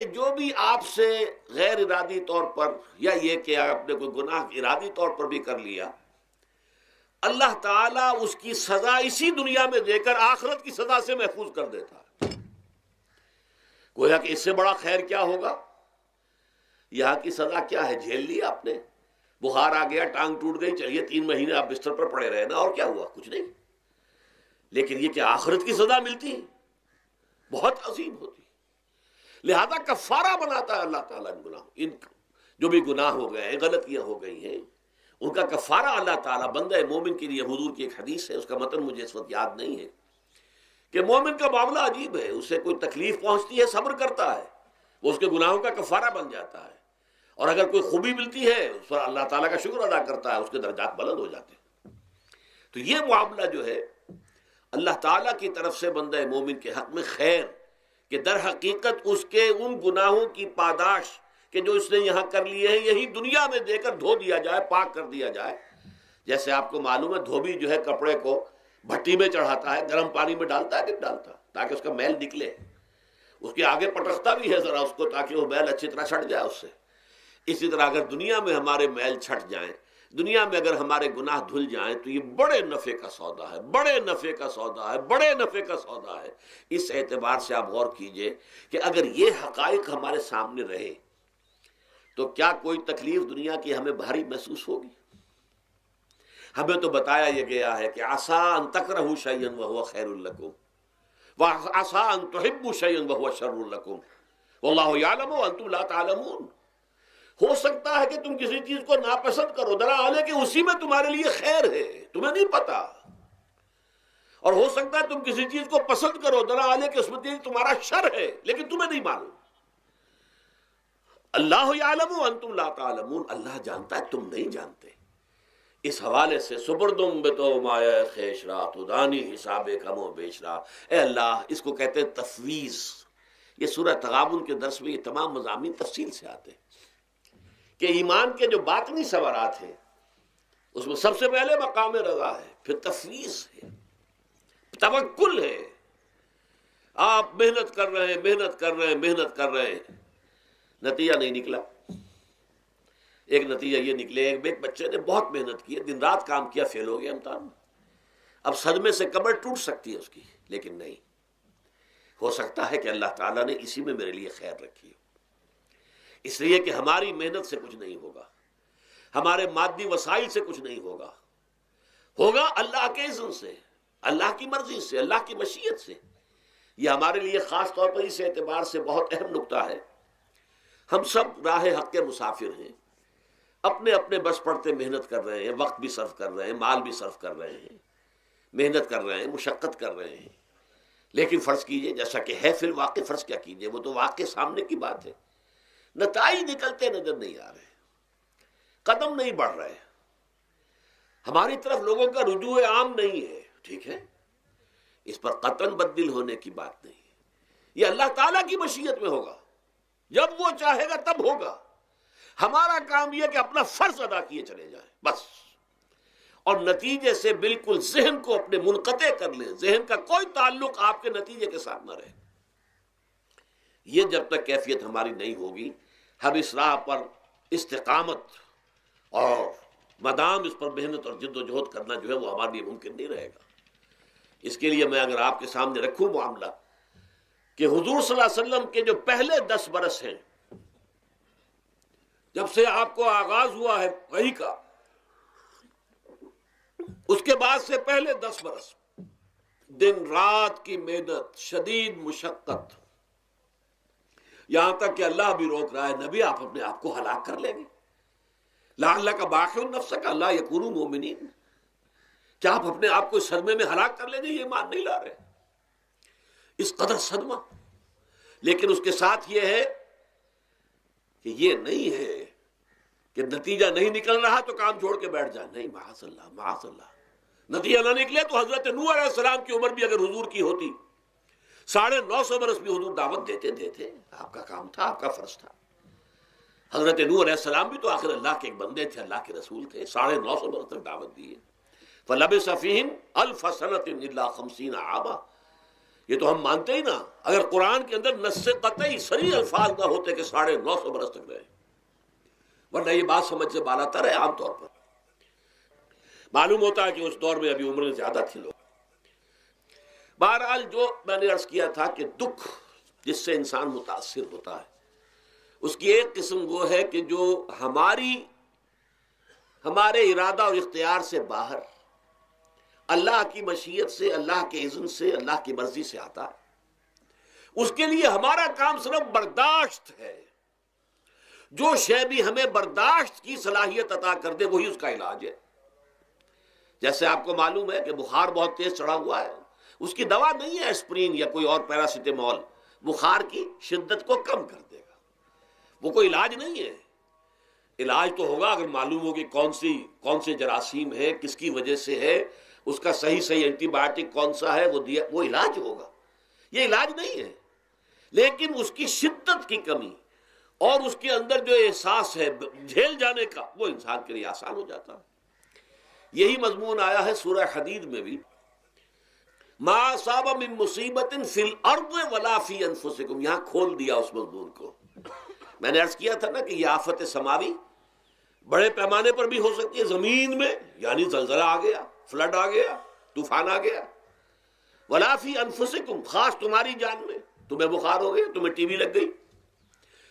جو بھی آپ سے غیر ارادی طور پر یا یہ کہ آپ نے کوئی گناہ ارادی طور پر بھی کر لیا، اللہ تعالیٰ اس کی سزا اسی دنیا میں دے کر آخرت کی سزا سے محفوظ کر دیتا ہے۔ گویا کہ اس سے بڑا خیر کیا ہوگا؟ یہاں کی سزا کیا ہے؟ جھیل لی آپ نے، بخار آ گیا، ٹانگ ٹوٹ گئی، چلیے 3 مہینے آپ بستر پر پڑے رہے نا، اور کیا ہوا؟ کچھ نہیں۔ لیکن یہ کہ آخرت کی سزا ملتی بہت عظیم ہوتی، لہذا کفارہ بناتا ہے اللہ تعالیٰ ان گناہوں، ان جو بھی گناہ ہو گئے ہیں، غلطیاں ہو گئی ہیں، ان کا کفارہ اللہ تعالیٰ بندہ مومن کے لیے۔ حضور کی ایک حدیث ہے، اس کا متن مجھے اس وقت یاد نہیں ہے، کہ مومن کا معاملہ عجیب ہے، اسے کوئی تکلیف پہنچتی ہے صبر کرتا ہے، وہ اس کے گناہوں کا کفارہ بن جاتا ہے، اور اگر کوئی خوبی ملتی ہے اس پر اللہ تعالیٰ کا شکر ادا کرتا ہے، اس کے درجات بلند ہو جاتے ہیں۔ تو یہ معاملہ جو ہے اللہ تعالیٰ کی طرف سے بندہ مومن کے حق میں خیر، کہ در حقیقت اس کے ان گناہوں کی پاداش کہ جو اس نے یہاں کر لیے ہیں، یہی دنیا میں دے کر دھو دیا جائے، پاک کر دیا جائے۔ جیسے آپ کو معلوم ہے دھوبی جو ہے کپڑے کو بھٹی میں چڑھاتا ہے، گرم پانی میں ڈالتا ہے کہ ڈالتا، تاکہ اس کا میل نکلے، اس کے آگے پٹکتا بھی ہے ذرا اس کو، تاکہ وہ میل اچھی طرح چھٹ جائے اس سے۔ اسی طرح اگر دنیا میں ہمارے میل چھٹ جائیں، دنیا میں اگر ہمارے گناہ دھل جائیں، تو یہ بڑے نفع کا سودا ہے، بڑے نفع کا سودا ہے، بڑے نفع کا سودا ہے۔ اس اعتبار سے آپ غور کیجئے کہ اگر یہ حقائق ہمارے سامنے رہے تو کیا کوئی تکلیف دنیا کی ہمیں بھاری محسوس ہوگی؟ ہمیں تو بتایا یہ گیا ہے کہ عسیٰ ان تکرہوا شیئا وہو خیر لکم وعسیٰ ان تحبوا شیئا وہو شر لکم واللہ یعلم وانتم لا تعلمون۔ ہو سکتا ہے کہ تم کسی چیز کو ناپسند کرو، دراصل کہ اسی میں تمہارے لیے خیر ہے، تمہیں نہیں پتا، اور ہو سکتا ہے تم کسی چیز کو پسند کرو، دراصل کہ اس میں تمہارا شر ہے، لیکن تمہیں نہیں معلوم۔ اللہ یعلم وانتم لا تعلمون، اللہ جانتا ہے تم نہیں جانتے۔ اس حوالے سے سپردم بتو مایا خیش رات ادانی حساب کم و بیش را، اے اللہ، اس کو کہتے ہیں تفویض۔ یہ سورہ تغابن کے درس میں یہ تمام مضامین تفصیل سے آتے ہیں کہ ایمان کے جو باطنی ثمرات ہیں اس میں سب سے پہلے مقام رضا ہے، پھر تفویض ہے، توکل ہے۔ آپ محنت کر رہے ہیں، محنت کر رہے ہیں، محنت کر رہے ہیں، نتیجہ نہیں نکلا۔ ایک نتیجہ یہ نکلے، ایک بچے نے بہت محنت کی، دن رات کام کیا، فیل ہو گیا امتحان میں، اب صدمے سے کمر ٹوٹ سکتی ہے اس کی، لیکن نہیں، ہو سکتا ہے کہ اللہ تعالیٰ نے اسی میں میرے لیے خیر رکھی ہے۔ اس لیے کہ ہماری محنت سے کچھ نہیں ہوگا، ہمارے مادی وسائل سے کچھ نہیں ہوگا، ہوگا اللہ کے اذن سے، اللہ کی مرضی سے، اللہ کی مشیت سے۔ یہ ہمارے لیے خاص طور پر اس اعتبار سے بہت اہم نکتہ ہے، ہم سب راہ حق کے مسافر ہیں، اپنے اپنے بس پڑتے محنت کر رہے ہیں، وقت بھی صرف کر رہے ہیں، مال بھی صرف کر رہے ہیں، محنت کر رہے ہیں، مشقت کر رہے ہیں، لیکن فرض کیجئے جیسا کہ ہے فی الواقع، فرض کیا کیجئے، وہ تو واقع سامنے کی بات ہے، نتائج نکلتے نظر نہیں آ رہے، قدم نہیں بڑھ رہے، ہماری طرف لوگوں کا رجوع عام نہیں ہے، ٹھیک ہے، اس پر قطعاً بدل ہونے کی بات نہیں ہے، یہ اللہ تعالیٰ کی مشیت میں ہوگا، جب وہ چاہے گا تب ہوگا۔ ہمارا کام یہ کہ اپنا فرض ادا کیے چلے جائیں بس، اور نتیجے سے بالکل ذہن کو اپنے منقطع کر لیں، ذہن کا کوئی تعلق آپ کے نتیجے کے ساتھ نہ رہے۔ یہ جب تک کیفیت ہماری نہیں ہوگی، ہم اس راہ پر استقامت اور مدام اس پر محنت اور جد و جہد کرنا جو ہے وہ ہمارے لیے ممکن نہیں رہے گا۔ اس کے لیے میں اگر آپ کے سامنے رکھوں معاملہ کہ حضور صلی اللہ علیہ وسلم کے جو پہلے 10 برس ہیں، جب سے آپ کو آغاز ہوا ہے وحی کا، اس کے بعد سے پہلے 10 برس دن رات کی محنت، شدید مشقت، یہاں تک کہ اللہ بھی روک رہا ہے، نبی آپ اپنے آپ کو ہلاک کر لیں گے، لعلک باخع نفسک الا یکونوا مؤمنین، کیا آپ اپنے آپ کو اس صدمے میں ہلاک کر لیں گے؟ یہ ایمان نہیں لا رہے، اس قدر صدمہ۔ لیکن اس کے ساتھ یہ ہے کہ یہ نہیں ہے کہ نتیجہ نہیں نکل رہا تو کام چھوڑ کے بیٹھ جائیں، نہیں، معاذ اللہ، معاذ اللہ، نتیجہ نہ نکلے تو حضرت نوح علیہ السلام کی عمر بھی اگر حضور کی ہوتی، 950 برس بھی حضور دعوت دیتے تھے، آپ کا کام تھا، آپ کا فرض تھا۔ حضرت نوح علیہ السلام بھی تو آخر اللہ کے ایک بندے تھے، اللہ کے رسول تھے، 950 برس تک دعوت دی ہے۔ فَلَبِثَ فِيهِمْ أَلْفَ سَنَةٍ إِلَّا 50 عاما، یہ تو ہم مانتے ہی نا، اگر قرآن کے اندر نص قطعی صریح الفاظ نہ ہوتے کہ 950 برس تک رہے، ورنہ یہ بات سمجھ سے بالا تر ہے۔ عام طور پر معلوم ہوتا ہے کہ اس دور میں ابھی عمریں زیادہ تھی لوگ۔ بہرحال جو میں نے عرض کیا تھا کہ دکھ جس سے انسان متاثر ہوتا ہے اس کی ایک قسم وہ ہے کہ جو ہمارے ارادہ اور اختیار سے باہر، اللہ کی مشیت سے، اللہ کے اذن سے، اللہ کی مرضی سے آتا ہے۔ اس کے لیے ہمارا کام صرف برداشت ہے۔ جو شے بھی ہمیں برداشت کی صلاحیت عطا کر دے وہی اس کا علاج ہے۔ جیسے آپ کو معلوم ہے کہ بخار بہت تیز چڑھا ہوا ہے، اس کی دوا نہیں ہے ایسپرین یا کوئی اور پیراسیٹامول، بخار کی شدت کو کم کر دے گا، وہ کوئی علاج نہیں ہے۔ علاج تو ہوگا اگر معلوم ہو کہ کون سے جراثیم ہے، کس کی وجہ سے ہے، اس کا صحیح اینٹی بایوٹک کون سا ہے، وہ علاج ہوگا۔ یہ علاج نہیں ہے، لیکن اس کی شدت کی کمی اور اس کے اندر جو احساس ہے جھیل جانے کا، وہ انسان کے لیے آسان ہو جاتا ہے۔ یہی مضمون آیا ہے سورہ حدید میں بھی، ما اصاب من مصیبت فی الارض ولا فی انفسکم، یہاں کھول دیا اس مضمون کو۔ میں نے عرض کیا تھا نا کہ یہ آفت سماوی بڑے پیمانے پر بھی ہو سکتی ہے، زمین میں یعنی زلزلہ آ گیا، فلڈ آ گیا، طوفان آ گیا، ولا فی انفسکم، خاص تمہاری جان میں، تمہیں بخار ہو گیا، تمہیں ٹی بی لگ گئی،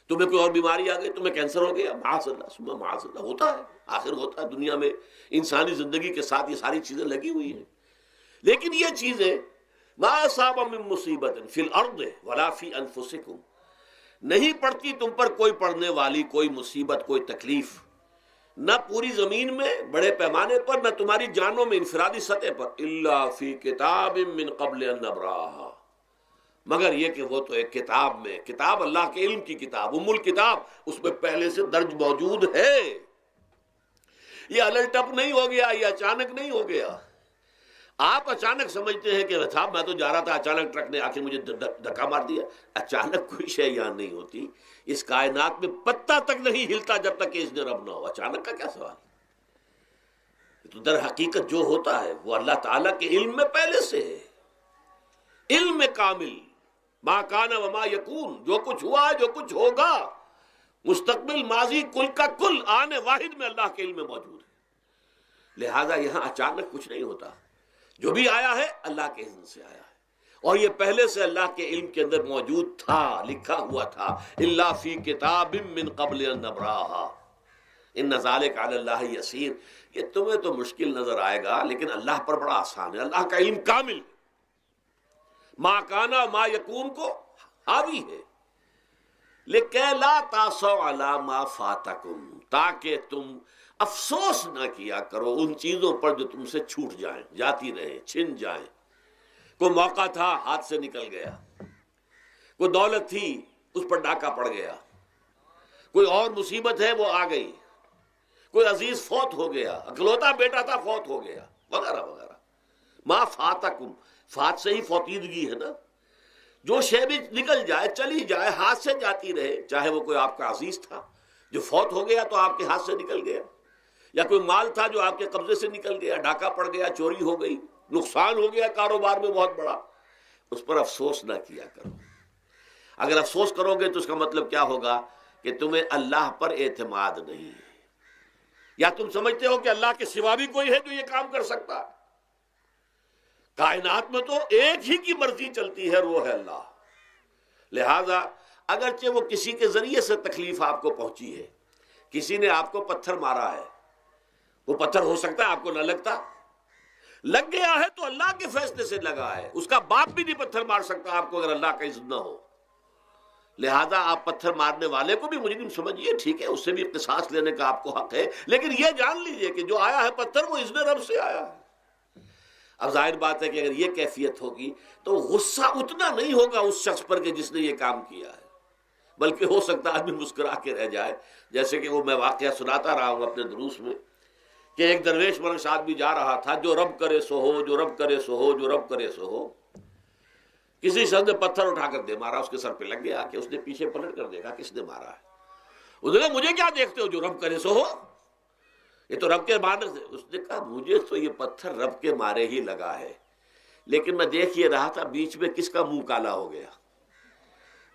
تمہیں کوئی اور بیماری آ گئی، تمہیں کینسر ہو گیا، معاذ اللہ ثم معاذ اللہ، ہوتا ہے، آخر ہوتا ہے، دنیا میں انسانی زندگی کے ساتھ یہ ساری چیزیں لگی ہوئی ہیں۔ لیکن یہ چیزیں ما اصاب من مصیبت فی الارض ولا فی انفسکم، نہیں پڑتی تم پر کوئی پڑنے والی کوئی مصیبت، کوئی تکلیف، نہ پوری زمین میں بڑے پیمانے پر، نہ تمہاری جانوں میں انفرادی سطح پر، الا فی کتاب من قبل ان نبراہا، مگر یہ کہ وہ تو ایک کتاب میں، کتاب اللہ کے علم کی کتاب، ام الکتاب، اس میں پہلے سے درج موجود ہے۔ یہ الٹ اپ نہیں ہو گیا، یہ اچانک نہیں ہو گیا۔ آپ اچانک سمجھتے ہیں کہ صاحب میں تو جا رہا تھا، اچانک ٹرک نے آ کے مجھے دھکا مار دیا۔ اچانک کوئی شے یہاں نہیں ہوتی، اس کائنات میں پتہ تک نہیں ہلتا جب تک کہ اس نے رب نہ ہو۔ اچانک کا کیا سوال؟ تو در حقیقت جو ہوتا ہے وہ اللہ تعالیٰ کے علم میں پہلے سے ہے، علم کامل، ما کان وما یکون، جو کچھ ہوا ہے، جو کچھ ہوگا، مستقبل، ماضی، کل کا کل آنے واحد میں اللہ کے علم میں موجود ہے۔ لہذا یہاں اچانک کچھ نہیں ہوتا، جو بھی آیا ہے اللہ کے اذن سے آیا ہے، اور یہ پہلے سے اللہ کے علم کے اندر موجود تھا، لکھا ہوا تھا، الا فی کتاب من قبل ان نبراہا ان ذلک علی اللہ یسیر۔ یہ تمہیں تو مشکل نظر آئے گا لیکن اللہ پر بڑا آسان ہے، اللہ کا علم کامل ہے، ما کانا ما یکون کو حاوی ہے، لکہ لا تاسوا علی ما فاتکم، تاکہ تم افسوس نہ کیا کرو ان چیزوں پر جو تم سے چھوٹ جائیں، جاتی رہیں، چھن جائیں۔ کوئی موقع تھا ہاتھ سے نکل گیا، کوئی دولت تھی اس پر ڈاکہ پڑ گیا، کوئی اور مصیبت ہے وہ آ گئی، کوئی عزیز فوت ہو گیا، اکلوتا بیٹا تھا فوت ہو گیا، وغیرہ وغیرہ۔ ما فاتکم، فات سے ہی فوتیدگی ہے نا، جو شے بھی نکل جائے، چلی جائے، ہاتھ سے جاتی رہے، چاہے وہ کوئی آپ کا عزیز تھا جو فوت ہو گیا تو آپ کے ہاتھ سے نکل گیا، یا کوئی مال تھا جو آپ کے قبضے سے نکل گیا، ڈاکہ پڑ گیا، چوری ہو گئی، نقصان ہو گیا کاروبار میں بہت بڑا، اس پر افسوس نہ کیا کرو۔ اگر افسوس کرو گے تو اس کا مطلب کیا ہوگا کہ تمہیں اللہ پر اعتماد نہیں ہے، یا تم سمجھتے ہو کہ اللہ کے سوا بھی کوئی ہے جو یہ کام کر سکتا ہے۔ کائنات میں تو ایک ہی کی مرضی چلتی ہے، وہ ہے اللہ۔ لہذا اگرچہ وہ کسی کے ذریعے سے تکلیف آپ کو پہنچی ہے، کسی نے آپ کو پتھر مارا ہے، وہ پتھر ہو سکتا ہے آپ کو نہ لگتا، لگ گیا ہے تو اللہ کے فیصلے سے لگا ہے، اس کا باپ بھی نہیں پتھر مار سکتا آپ کو اگر اللہ کا اذن نہ ہو۔ لہذا آپ پتھر مارنے والے کو بھی مجرم سمجھیے، ٹھیک ہے، اس سے بھی قصاص لینے کا آپ کو حق ہے، لیکن یہ جان لیجئے کہ جو آیا ہے پتھر وہ اذن رب سے آیا ہے۔ اب ظاہر بات ہے کہ اگر یہ کیفیت ہوگی تو غصہ اتنا نہیں ہوگا اس شخص پر کہ جس نے یہ کام کیا ہے، بلکہ ہو سکتا ہے آدمی مسکرا کے رہ جائے، جیسے کہ وہ میں واقعہ سناتا رہا ہوں اپنے دروس میں کہ ایک درویش مرش آدمی جا رہا تھا، جو رب کرے سو ہو، جو رب کرے سو ہو، جو رب کرے سو ہو۔ کسی شخص نے پتھر اٹھا کر دے مارا، اس کے سر پہ لگ گیا کہ اس نے پیچھے پلٹ کر دیکھا کس نے مارا ہے۔ اس نے کہا مجھے کیا دیکھتے ہو، جو رب کرے سو ہو، یہ تو رب کے مارنے سے۔ اس نے کہا مجھے تو یہ پتھر رب کے مارے ہی لگا ہے، لیکن میں دیکھ یہ رہا تھا بیچ میں کس کا منہ کالا ہو گیا.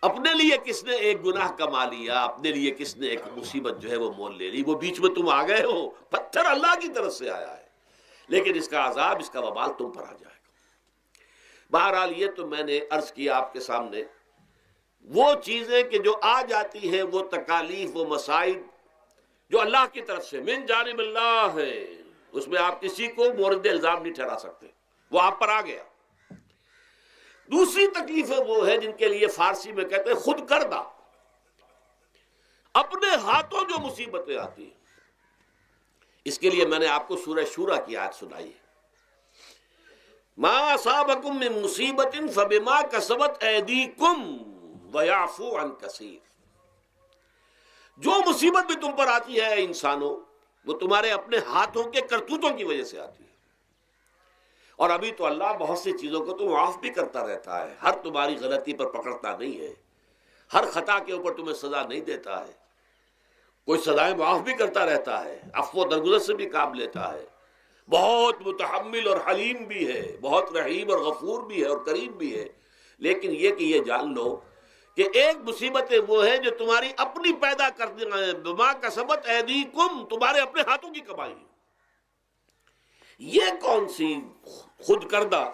اپنے لیے کس نے ایک گناہ کما لیا, اپنے لیے کس نے ایک مصیبت جو ہے وہ مول لے لی, وہ بیچ میں تم آ گئے ہو. پتھر اللہ کی طرف سے آیا ہے, لیکن اس کا عذاب, اس کا وبال تم پر آ جائے گا. بہرحال یہ تو میں نے عرض کیا آپ کے سامنے, وہ چیزیں کہ جو آ جاتی ہیں, وہ تکالیف, وہ مسائل جو اللہ کی طرف سے من جانب اللہ ہے, اس میں آپ کسی کو مورد الزام نہیں ٹھہرا سکتے, وہ آپ پر آ گیا. دوسری تکلیفیں وہ ہیں جن کے لیے فارسی میں کہتے ہیں خود کردہ, اپنے ہاتھوں جو مصیبتیں آتی ہیں. اس کے لیے میں نے آپ کو سورہ شورى کی آیت سنائی ہے, ما اصابکم من مصیبت فبما کسبت ایدیکم ویعفو عن کثیر. جو مصیبت بھی تم پر آتی ہے انسانوں, وہ تمہارے اپنے ہاتھوں کے کرتوتوں کی وجہ سے آتی ہے. اور ابھی تو اللہ بہت سی چیزوں کو تو معاف بھی کرتا رہتا ہے, ہر تمہاری غلطی پر پکڑتا نہیں ہے, ہر خطا کے اوپر تمہیں سزا نہیں دیتا ہے, کوئی سزائیں معاف بھی کرتا رہتا ہے, عفو و درگزر سے بھی کام لیتا ہے, بہت متحمل اور حلیم بھی ہے, بہت رحیم اور غفور بھی ہے اور کریم بھی ہے. لیکن یہ کہ یہ جان لو کہ ایک مصیبتیں وہ ہیں جو تمہاری اپنی پیدا کرتی ہیں, بما کسبت ایدیکم, تمہارے اپنے ہاتھوں کی کمائی. یہ کون سی خود کردہ,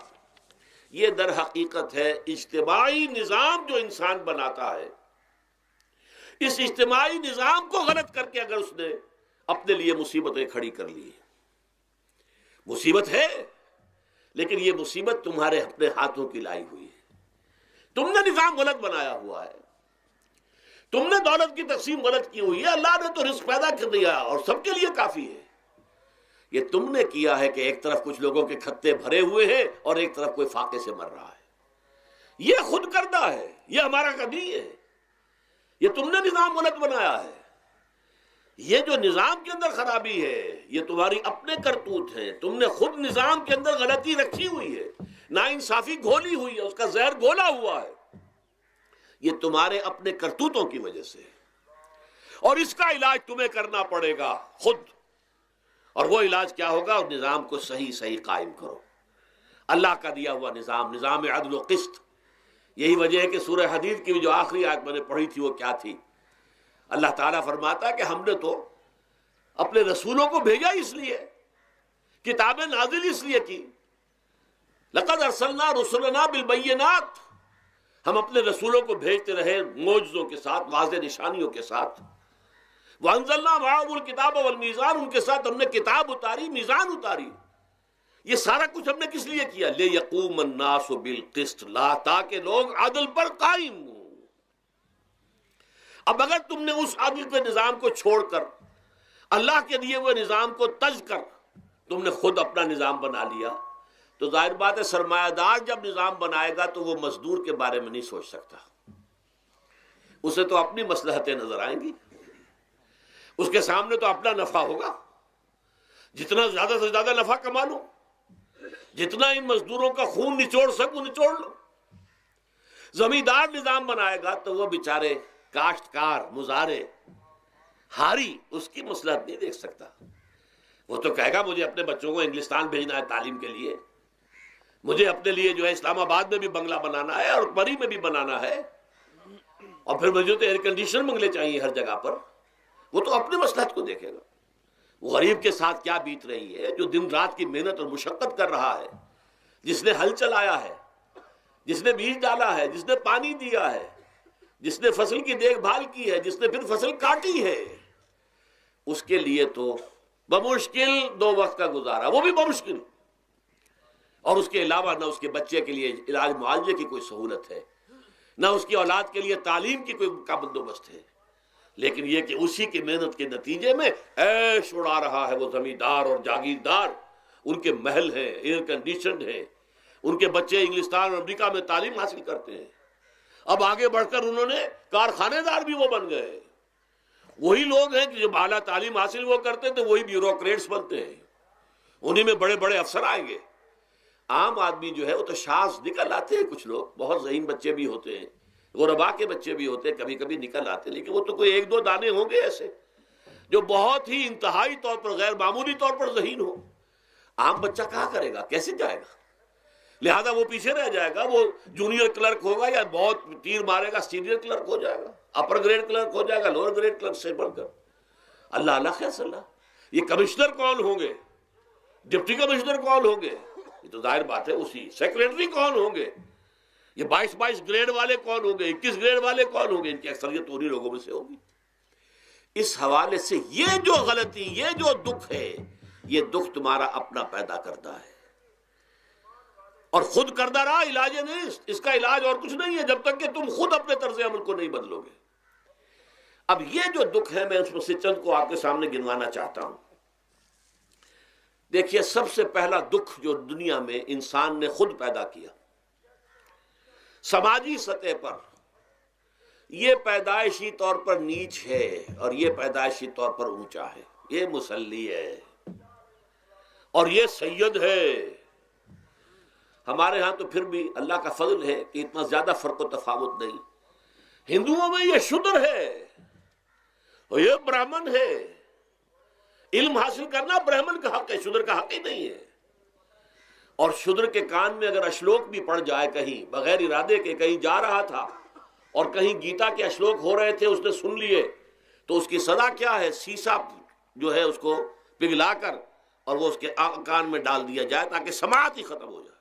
یہ در حقیقت ہے اجتماعی نظام جو انسان بناتا ہے. اس اجتماعی نظام کو غلط کر کے اگر اس نے اپنے لیے مصیبتیں کھڑی کر لی. مصیبت ہے لیکن یہ مصیبت تمہارے اپنے ہاتھوں کی لائی ہوئی ہے. تم نے نظام غلط بنایا ہوا ہے, تم نے دولت کی تقسیم غلط کی ہوئی ہے. اللہ نے تو رزق پیدا کر دیا اور سب کے لیے کافی ہے. یہ تم نے کیا ہے کہ ایک طرف کچھ لوگوں کے کھتے بھرے ہوئے ہیں اور ایک طرف کوئی فاقے سے مر رہا ہے. یہ خود کردہ ہے, یہ ہمارا کبھی ہے, یہ تم نے نظام غلط بنایا ہے. یہ جو نظام کے اندر خرابی ہے یہ تمہاری اپنے کرتوت ہیں, تم نے خود نظام کے اندر غلطی رکھی ہوئی ہے, ناانصافی گھولی ہوئی ہے, اس کا زہر گھولا ہوا ہے. یہ تمہارے اپنے کرتوتوں کی وجہ سے, اور اس کا علاج تمہیں کرنا پڑے گا خود. اور وہ علاج کیا ہوگا؟ اور نظام کو صحیح صحیح قائم کرو. اللہ کا دیا ہوا نظام, نظام عدل و قسط. یہی وجہ ہے کہ سورہ حدید کی جو آخری آیت میں نے پڑھی تھی وہ کیا تھی؟ اللہ تعالیٰ فرماتا ہے کہ ہم نے تو اپنے رسولوں کو بھیجا اس لیے, کتابیں نازل اس لیے کی. لقد ارسلنا رسلنا بالبینات, ہم اپنے رسولوں کو بھیجتے رہے معجزوں کے ساتھ, واضح نشانیوں کے ساتھ. وانزلنا معهم الکتاب والمیزان, ان کے ساتھ ہم نے کتاب اتاری, میزان اتاری. یہ سارا کچھ ہم نے کس لیے کیا؟ لیقوم الناس بالقسط, تاکہ لوگ عدل پر قائم ہوں. اب اگر تم نے اس عدل کے نظام کو چھوڑ کر اللہ کے دیے ہوئے نظام کو تج کر تم نے خود اپنا نظام بنا لیا, تو ظاہر بات ہے سرمایہ دار جب نظام بنائے گا تو وہ مزدور کے بارے میں نہیں سوچ سکتا, اسے تو اپنی مصلحتیں نظر آئیں گی, اس کے سامنے تو اپنا نفع ہوگا. جتنا زیادہ سے زیادہ نفع کما لو, جتنا ان مزدوروں کا خون نچوڑ سکوں نچوڑ لو. زمیندار نظام بنائے گا تو وہ بیچارے کاشتکار, مزارع, ہاری, اس کی مصلحت نہیں دیکھ سکتا. وہ تو کہے گا مجھے اپنے بچوں کو انگلستان بھیجنا ہے تعلیم کے لیے, مجھے اپنے لیے جو ہے اسلام آباد میں بھی بنگلہ بنانا ہے اور پری میں بھی بنانا ہے, اور پھر مجھے تو ایئر کنڈیشن بنگلے چاہیے ہر جگہ پر. وہ تو اپنے مصلحت کو دیکھے گا. وہ غریب کے ساتھ کیا بیت رہی ہے جو دن رات کی محنت اور مشقت کر رہا ہے, جس نے ہل چلایا ہے, جس نے بیج ڈالا ہے, جس نے پانی دیا ہے, جس نے فصل کی دیکھ بھال کی ہے, جس نے پھر فصل کاٹی ہے, اس کے لیے تو بمشکل 2 وقت کا گزارا, وہ بھی بمشکل. اور اس کے علاوہ نہ اس کے بچے کے لیے علاج معالجے کی کوئی سہولت ہے, نہ اس کی اولاد کے لیے تعلیم کی کوئی کا بندوبست ہے. لیکن یہ کہ اسی کی محنت کے نتیجے میں عیش اڑا رہا ہے وہ زمیندار اور جاگیردار. ان کے محل ہیں, ایئر کنڈیشنڈ ہیں, ان کے بچے انگلستان اور امریکہ میں تعلیم حاصل کرتے ہیں. اب آگے بڑھ کر انہوں نے کارخانے دار بھی وہ بن گئے. وہی لوگ ہیں کہ جو اعلیٰ تعلیم حاصل وہ کرتے تھے وہی بیوروکریٹس بنتے ہیں, انہی میں بڑے بڑے افسر آئیں گے. عام آدمی جو ہے وہ تو شاذ نکل آتے ہیں, کچھ لوگ بہت ذہین بچے بھی ہوتے ہیں, غربا کے بچے بھی ہوتے ہیں, کبھی کبھی نکل آتے ہیں, لیکن وہ تو کوئی 1-2 دانے ہوں گے ایسے جو بہت ہی انتہائی طور پر غیر معمولی طور پر ذہین ہو. عام بچہ کہاں کرے گا, کیسے جائے گا؟ لہذا وہ پیچھے رہ جائے گا، وہ جونیئر کلرک ہوگا یا بہت تیر مارے گا سینئر کلرک ہو جائے گا، اپر گریڈ کلرک ہو جائے گا لوور گریڈ کلرک سے بڑھ کر۔ اللہ اللہ خیر صلاح۔ یہ کمشنر کون ہوں گے، ڈپٹی کمشنر کون ہوں گے، یہ تو ظاہر بات ہے اسی، سیکریٹری کون ہوں گے، یہ 22 گریڈ والے کون ہوں گے، 21 گریڈ والے کون ہوں گے، ان کی اکثریت انہی لوگوں میں سے ہوگی۔ اس حوالے سے یہ جو غلطی، یہ جو دکھ ہے، یہ دکھ تمہارا اپنا پیدا کرتا ہے، اور خود کردہ رہا علاج نہیں، اس کا علاج اور کچھ نہیں ہے جب تک کہ تم خود اپنے طرز عمل کو نہیں بدلو گے۔ اب یہ جو دکھ ہے میں اس میں سے چند کو آپ کے سامنے گنوانا چاہتا ہوں۔ دیکھیے، سب سے پہلا دکھ جو دنیا میں انسان نے خود پیدا کیا سماجی سطح پر، یہ پیدائشی طور پر نیچ ہے اور یہ پیدائشی طور پر اونچا ہے، یہ مسلی ہے اور یہ سید ہے۔ ہمارے ہاں تو پھر بھی اللہ کا فضل ہے کہ اتنا زیادہ فرق و تفاوت نہیں۔ ہندوؤں میں یہ شودر ہے اور یہ برہمن ہے، علم حاصل کرنا برہمن کا حق ہے، شودر کا حق ہی نہیں ہے۔ اور شودر کے کان میں اگر اشلوک بھی پڑ جائے کہیں بغیر ارادے کے، کہیں جا رہا تھا اور کہیں گیتا کے اشلوک ہو رہے تھے اس نے سن لیے، تو اس کی سزا کیا ہے؟ سیسا جو ہے اس کو پگھلا کر اور وہ اس کے کان میں ڈال دیا جائے تاکہ سماعت ہی ختم ہو جائے۔